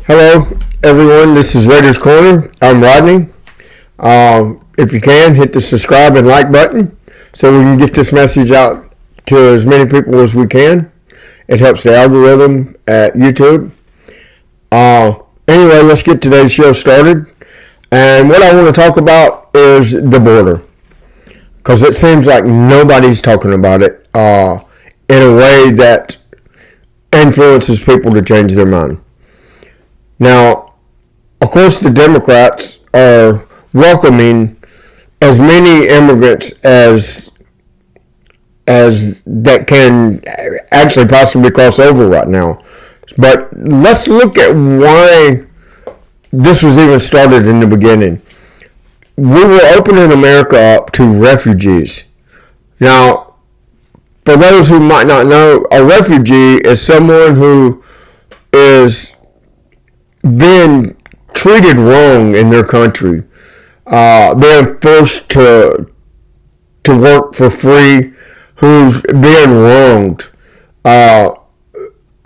Hello, everyone. This is Raiders Corner. I'm Rodney. If you can, hit the subscribe and like button so we can get this message out to as many people as we can. It helps the algorithm at YouTube. Anyway, let's get today's show started. And what I want to talk about is the border, because it seems like nobody's talking about it in a way that influences people to change their mind. Now, of course, the Democrats are welcoming as many immigrants as that can actually possibly cross over right now. But let's look at why this was even started in the beginning. We were opening America up to refugees. Now, for those who might not know, a refugee is someone who is being treated wrong in their country, being forced to work for free, who's being wronged,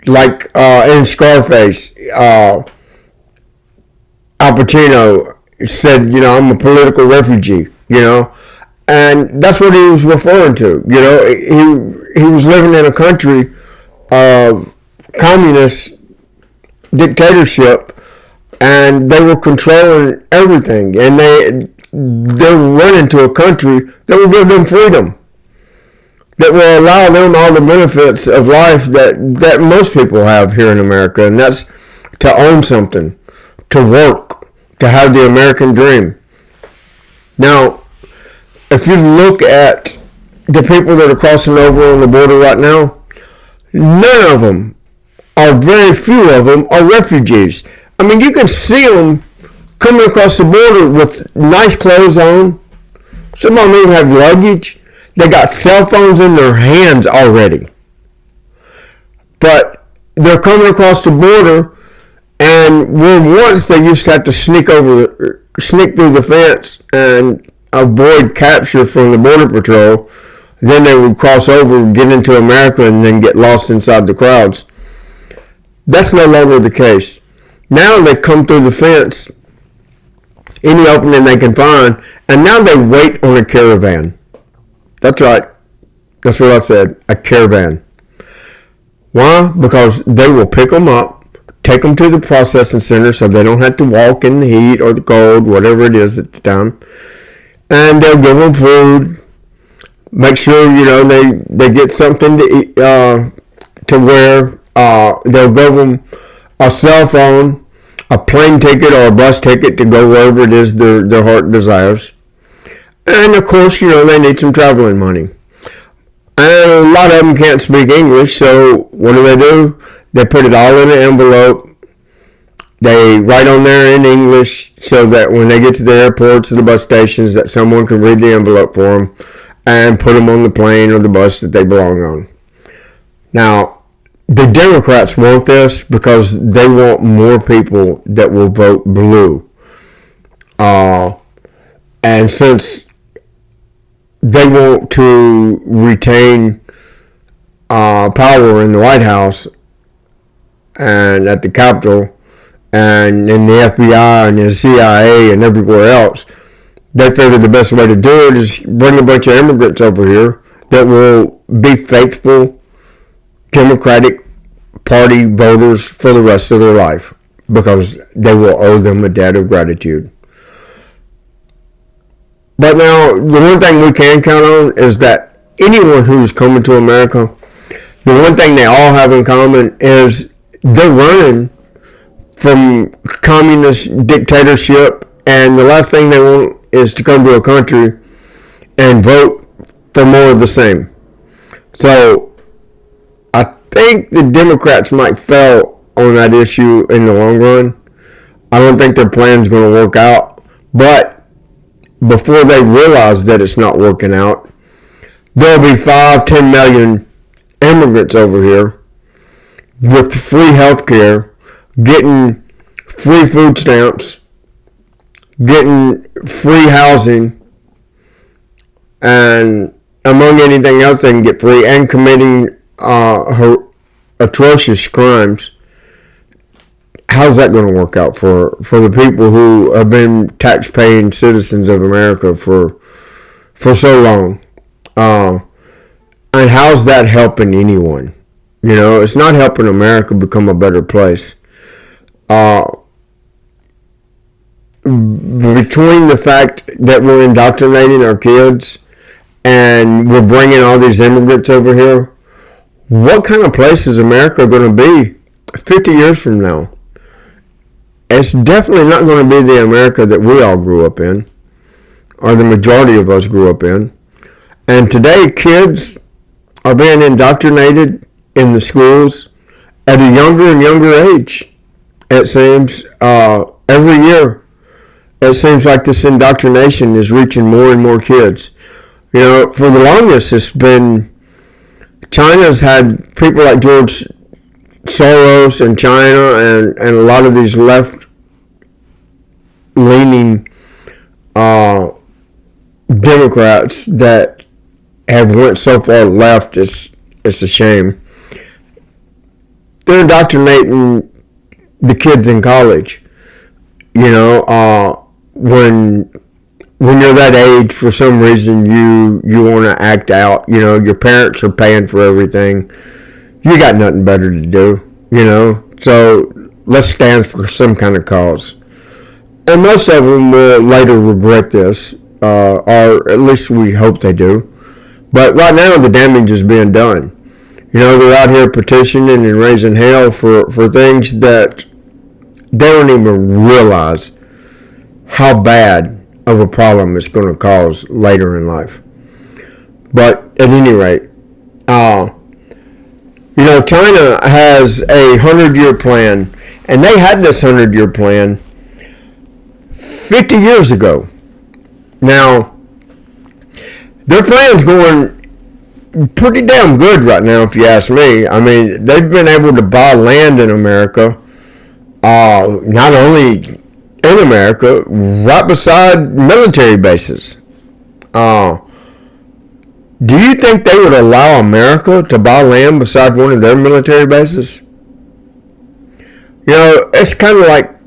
like in Scarface, Al Pacino said, I'm a political refugee, and that's what he was referring to. He was living in a country of communist dictatorship, and they were controlling everything, and they were running to a country that will give them freedom, that will allow them all the benefits of life that most people have here in America, and that's to own something, to work, to have the American dream. Now, if you look at the people that are crossing over on the border right now, none of them, or very few of them, are refugees. I mean, you can see them coming across the border with nice clothes on. Some of them even have luggage. They got cell phones in their hands already. But they're coming across the border, and where once they used to have to sneak through the fence and avoid capture from the Border Patrol, then they would cross over, get into America, and then get lost inside the crowds. That's no longer the case. Now they come through the fence, any opening they can find, and now they wait on a caravan. That's right. That's what I said, a caravan. Why? Because they will pick them up, take them to the processing center so they don't have to walk in the heat or the cold, whatever it is at the time, and they'll give them food, make sure, they get something to eat, to wear. They'll give them a cell phone, a plane ticket or a bus ticket to go wherever it is their heart desires. And of course, they need some traveling money. And a lot of them can't speak English, so what do? They put it all in an envelope. They write on there in English so that when they get to the airports or the bus stations, that someone can read the envelope for them and put them on the plane or the bus that they belong on. Now, the Democrats want this because they want more people that will vote blue. And since they want to retain power in the White House and at the Capitol and in the FBI and the CIA and everywhere else, they figure the best way to do it is bring a bunch of immigrants over here that will be faithful Democratic Party voters for the rest of their life, because they will owe them a debt of gratitude. But now, the one thing we can count on is that anyone who's coming to America, the one thing they all have in common is they're running from communist dictatorship, and the last thing they want is to come to a country and vote for more of the same. So I think the Democrats might fail on that issue in the long run. I don't think their plan's going to work out. But before they realize that it's not working out, there'll be 5-10 million immigrants over here with free health care, getting free food stamps, getting free housing, and among anything else they can get free, and committing atrocious crimes how's that going to work out for the people who have been tax-paying citizens of America for so long? And how's that helping anyone? You know, it's not helping America become a better place. Between the fact that we're indoctrinating our kids and we're bringing all these immigrants over here, what kind of place is America going to be 50 years from now? It's definitely not going to be the America that we all grew up in, or the majority of us grew up in. And today, kids are being indoctrinated in the schools at a younger and younger age. It seems every year, it seems like this indoctrination is reaching more and more kids. You know, for the longest, it's been China's had people like George Soros in China and a lot of these left-leaning Democrats that have went so far left, it's a shame. They're indoctrinating the kids in college. You know, when you're that age, for some reason you want to act out. You know, your parents are paying for everything. You got nothing better to do. You know, so let's stand for some kind of cause. And most of them will later regret this, or at least we hope they do. But right now the damage is being done. You know, they're out here petitioning and raising hell for things that they don't even realize how bad of a problem it's going to cause later in life. But at any rate, you know, China has a 100-year plan, and they had this 100-year plan 50 years ago. Now, their plan's going pretty damn good right now, if you ask me. I mean, they've been able to buy land in America, not only in America, right beside military bases. Do you think they would allow America to buy land beside one of their military bases? You know, it's kind of like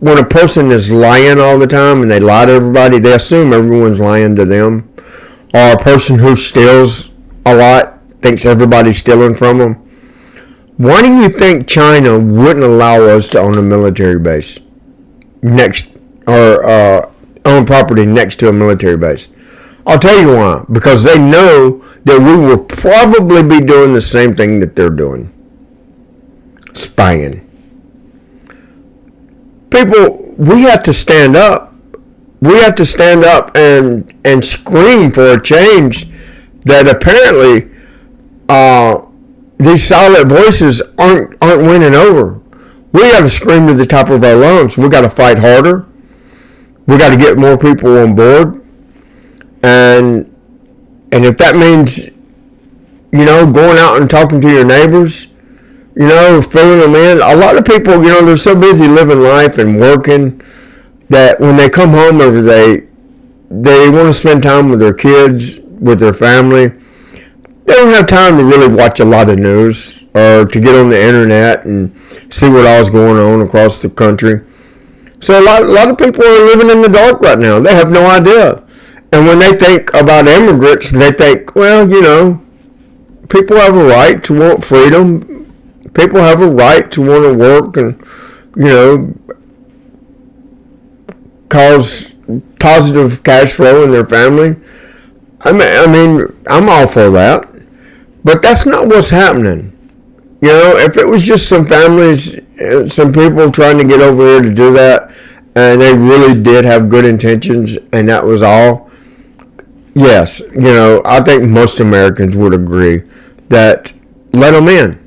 when a person is lying all the time and they lie to everybody, they assume everyone's lying to them. Or a person who steals a lot thinks everybody's stealing from them. Why do you think China wouldn't allow us to own a military base next, or own property next to a military base? I'll tell you why. Because they know that we will probably be doing the same thing that they're doing. Spying. People, we have to stand up. We have to stand up and scream for a change that apparently these silent voices aren't winning over. We got to scream to the top of our lungs. We got to fight harder. We got to get more people on board. And if that means, you know, going out and talking to your neighbors, you know, filling them in. A lot of people, you know, they're so busy living life and working that when they come home every day, they want to spend time with their kids, with their family. They don't have time to really watch a lot of news or to get on the internet and see what all's going on across the country. So a lot of people are living in the dark right now. They have no idea. And when they think about immigrants, they think, well, you know, people have a right to want freedom. People have a right to want to work and, you know, cause positive cash flow in their family. I mean, I'm all for that. But that's not what's happening. You know, if it was just some families, some people trying to get over here to do that, and they really did have good intentions, and that was all, yes, you know, I think most Americans would agree that let them in.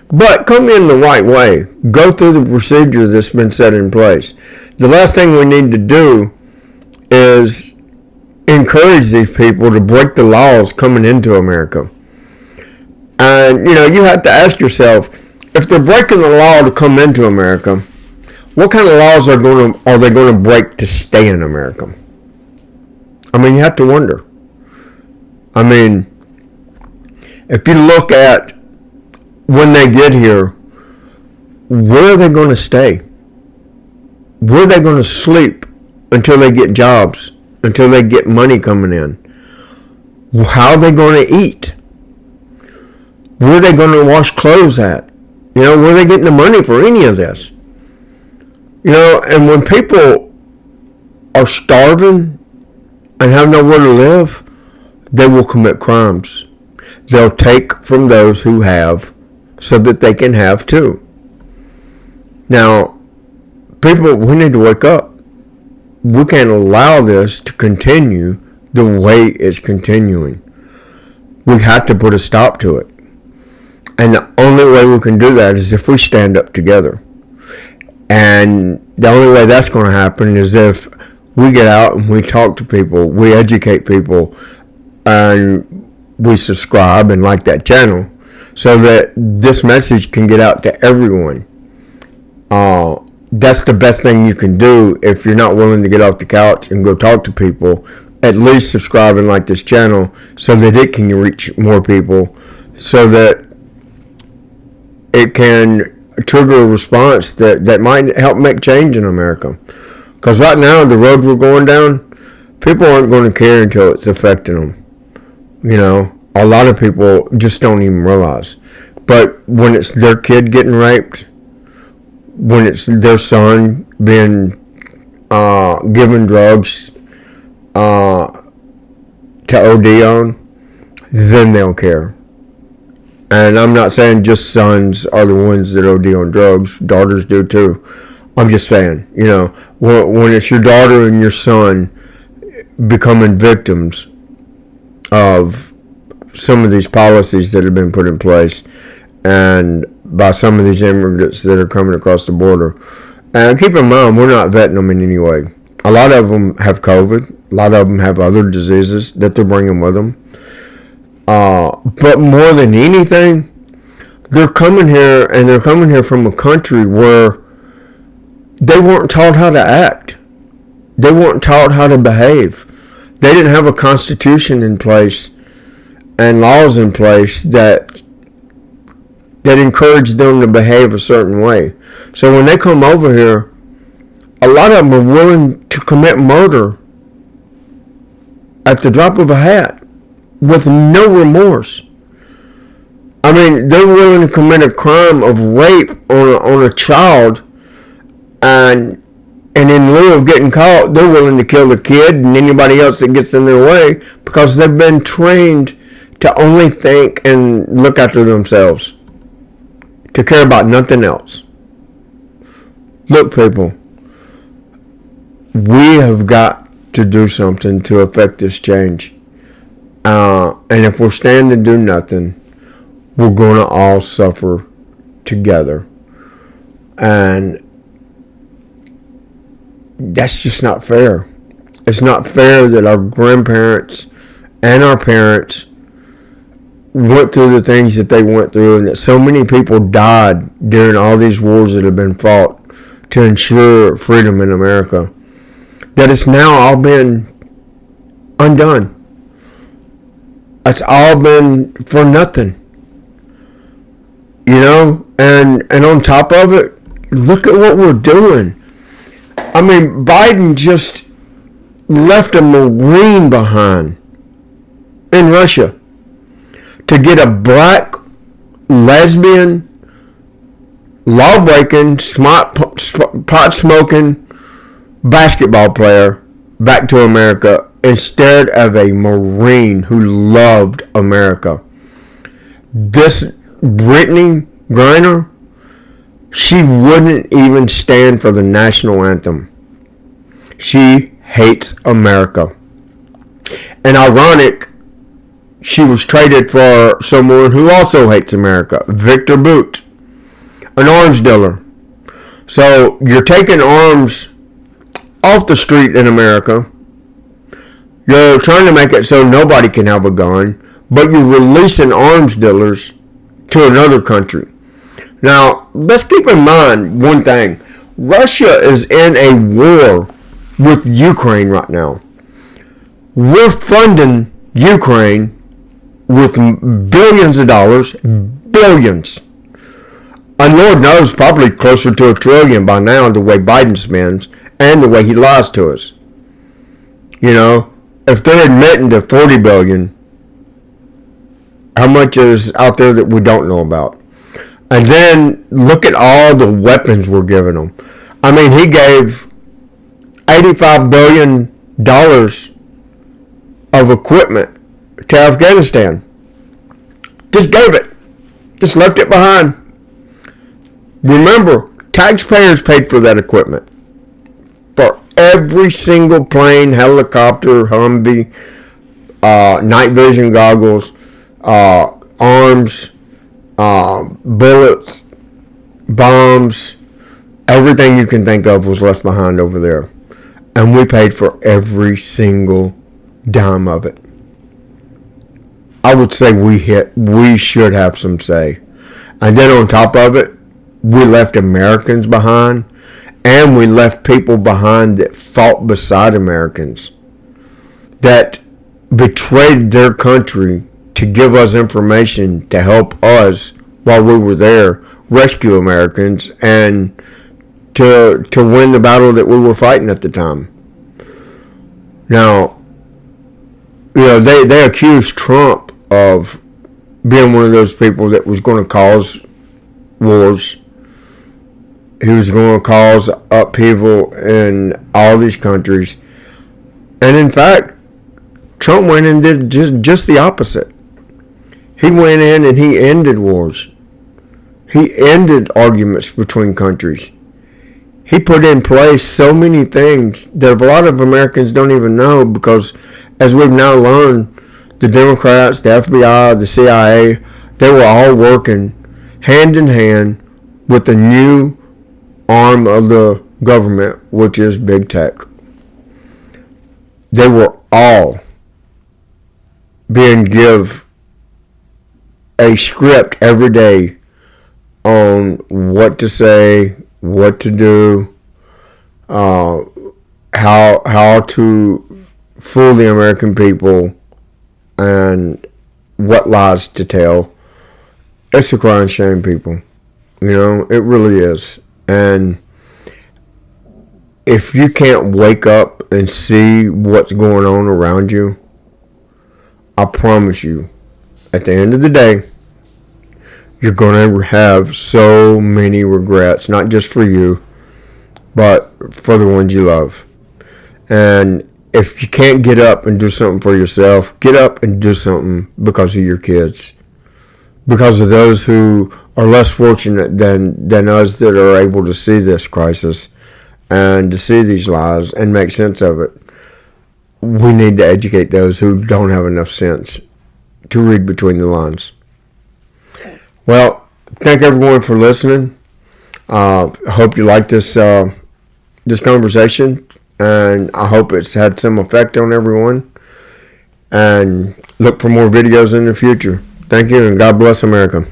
But come in the right way. Go through the procedure that's been set in place. The last thing we need to do is encourage these people to break the laws coming into America. And, you know, you have to ask yourself, if they're breaking the law to come into America, what kind of laws are they going to break to stay in America? I mean, you have to wonder. I mean, if you look at when they get here, where are they going to stay? where are they going to sleep until they get jobs, until they get money coming in? How are they going to eat? Where are they going to wash clothes at? Where are they getting the money for any of this? And when people are starving and have nowhere to live, they will commit crimes. They'll take from those who have so that they can have too. Now, people, we need to wake up. We can't allow this to continue the way it's continuing. We have to put a stop to it. And the only way we can do that is if we stand up together. And the only way that's going to happen is if we get out and we talk to people, we educate people, and we subscribe and like that channel so that this message can get out to everyone. That's the best thing you can do if you're not willing to get off the couch and go talk to people. At least subscribe and like this channel so that it can reach more people, so that it can trigger a response that might help make change in America. Because right now, the road we're going down, people aren't going to care until it's affecting them. A lot of people just don't even realize. But when it's their kid getting raped, when it's their son being given drugs to OD on, then they'll care. And I'm not saying just sons are the ones that OD on drugs. Daughters do too. I'm just saying, when it's your daughter and your son becoming victims of some of these policies that have been put in place and by some of these immigrants that are coming across the border. And keep in mind, we're not vetting them in any way. A lot of them have COVID. A lot of them have other diseases that they're bringing with them. But more than anything, they're coming here, and they're coming here from a country where they weren't taught how to act. They weren't taught how to behave. They didn't have a constitution in place and laws in place that encouraged them to behave a certain way. So when they come over here, a lot of them are willing to commit murder at the drop of a hat with no remorse. I mean, they're willing to commit a crime of rape on a child, and in lieu of getting caught, they're willing to kill the kid and anybody else that gets in their way because they've been trained to only think and look after themselves, to care about nothing else. Look, people, we have got to do something to affect this change. And if we're standing and do nothing, we're going to all suffer together. And that's just not fair. It's not fair that our grandparents and our parents went through the things that they went through, and that so many people died during all these wars that have been fought to ensure freedom in America, that it's now all been undone. It's all been for nothing. And on top of it, look at what we're doing. I mean, Biden just left a Marine behind in Russia to get a black, lesbian, law-breaking, pot-smoking basketball player back to America instead of a Marine who loved America. This Brittany Griner, she wouldn't even stand for the national anthem. She hates America. And ironic, she was traded for someone who also hates America, Victor Bout, an arms dealer. So you're taking arms off the street in America. You're trying to make it so nobody can have a gun, but you're releasing arms dealers to another country. Now, let's keep in mind one thing. Russia is in a war with Ukraine right now. We're funding Ukraine with billions of dollars, billions. And Lord knows, probably closer to $1 trillion by now, the way Biden spends and the way he lies to us. You know, if they're admitting to 40 billion, how much is out there that we don't know about? And then look at all the weapons we're giving them. I mean, he gave $85 billion of equipment to Afghanistan. Just gave it. Just left it behind. Remember, taxpayers paid for that equipment. For every single plane, helicopter, Humvee, night vision goggles, arms, bullets, bombs, everything you can think of was left behind over there. And we paid for every single dime of it. I would say we should have some say. And then on top of it, we left Americans behind, and we left people behind that fought beside Americans, that betrayed their country to give us information to help us while we were there rescue Americans and to win the battle that we were fighting at the time. Now, you know, they accused Trump of being one of those people that was going to cause wars. He was going to cause upheaval in all these countries. And in fact, Trump went and did just the opposite. He went in and he ended wars. He ended arguments between countries. He put in place so many things that a lot of Americans don't even know, because as we've now learned, the Democrats, the FBI, the CIA, they were all working hand in hand with the new arm of the government, which is big tech. They were all being given a script every day on what to say, what to do, how to fool the American people, and what lies to tell. It's a crying shame, people. You know, it really is. And if you can't wake up and see what's going on around you, I promise you, at the end of the day, you're going to have so many regrets, not just for you, but for the ones you love. And if you can't get up and do something for yourself, get up and do something because of your kids. Because of those who are less fortunate than us that are able to see this crisis and to see these lies and make sense of it. We need to educate those who don't have enough sense to read between the lines. Well, thank everyone for listening. I hope you like this conversation, and I hope it's had some effect on everyone. And look for more videos in the future. Thank you, and God bless America.